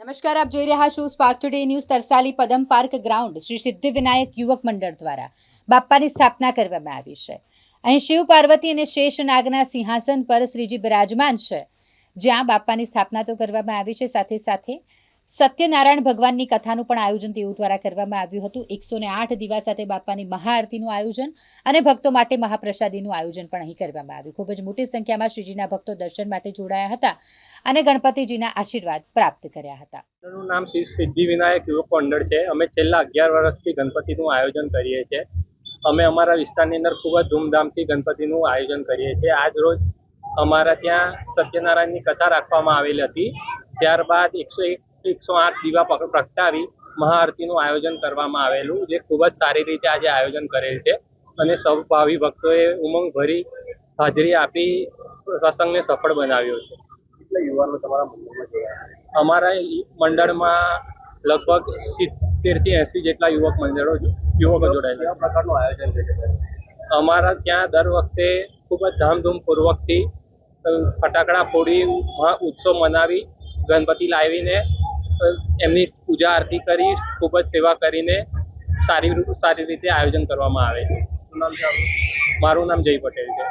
નમસ્કાર, આપ જોઈ રહ્યા છો સ્પાર્ક ટુડે ન્યૂઝ. તરસાલી પદમ પાર્ક ગ્રાઉન્ડ શ્રી સિદ્ધિવિનાયક યુવક મંડળ દ્વારા બાપ્પાની સ્થાપના કરવામાં આવી છે. અહીં શિવ પાર્વતી અને શેષ નાગના સિંહાસન પર શ્રીજી બિરાજમાન છે, જ્યાં બાપ્પાની સ્થાપના તો કરવામાં આવી છે, સાથે સાથે સત્યનારાયણ ભગવાનની કથાનું પણ આયોજન તેઓ દ્વારા કરવામાં આવ્યું હતું. 108 દીવા સાથે બાપ્પાની મહાઆરતીનું આયોજન અને ભક્તો માટે મહાપ્રસાદીનું આયોજન પણ અહીં કરવામાં આવ્યું. ખૂબ જ મોટી સંખ્યામાં શ્રીજીના ભક્તો દર્શન માટે જોડાયા હતા અને ગણપતિજીના આશીર્વાદ પ્રાપ્ત કર્યા હતા. નું નામ શ્રી સિદ્ધિવિનાયક યુવક મંડળ છે. અમે છેલ્લા 11 વર્ષથી ગણપતિનું આયોજન કરીએ છીએ. અમે અમારા વિસ્તારની અંદર ખૂબ જ ધૂમધામથી ગણપતિનું આયોજન કરીએ છીએ. આજ રોજ અમારા ત્યાં સત્યનારાયણની કથા રાખવામાં આવેલી હતી. ત્યારબાદ 108 દીવા પ્રગટાવી મહાઆરતીનું આયોજન કરવામાં આવેલું, જે ખૂબ જ સારી રીતે આજે આયોજન કરેલ છે અને સૌ ભાવિ ભક્તોએ ઉમંગ ભરી હાજરી આપી પ્રસંગને સફળ બનાવ્યો છે. કેટલા યુવાનો તમારા મંડળમાં જોડાયા? અમારા મંડળમાં લગભગ 70 થી 80 જેટલા યુવકો જોડાયેલા. કયા પ્રકારનું આયોજન છે? અમારા ત્યાં દર વખતે ખૂબ જ ધામધૂમપૂર્વકથી ફટાકડા ફોડી ઉત્સવ મનાવી ગણપતિ લાવીને એમની પૂજા આરતી કરી ખૂબ જ સેવા કરીને સારી રીતે આયોજન કરવામાં આવે છે. મારું નામ જય પટેલ છે.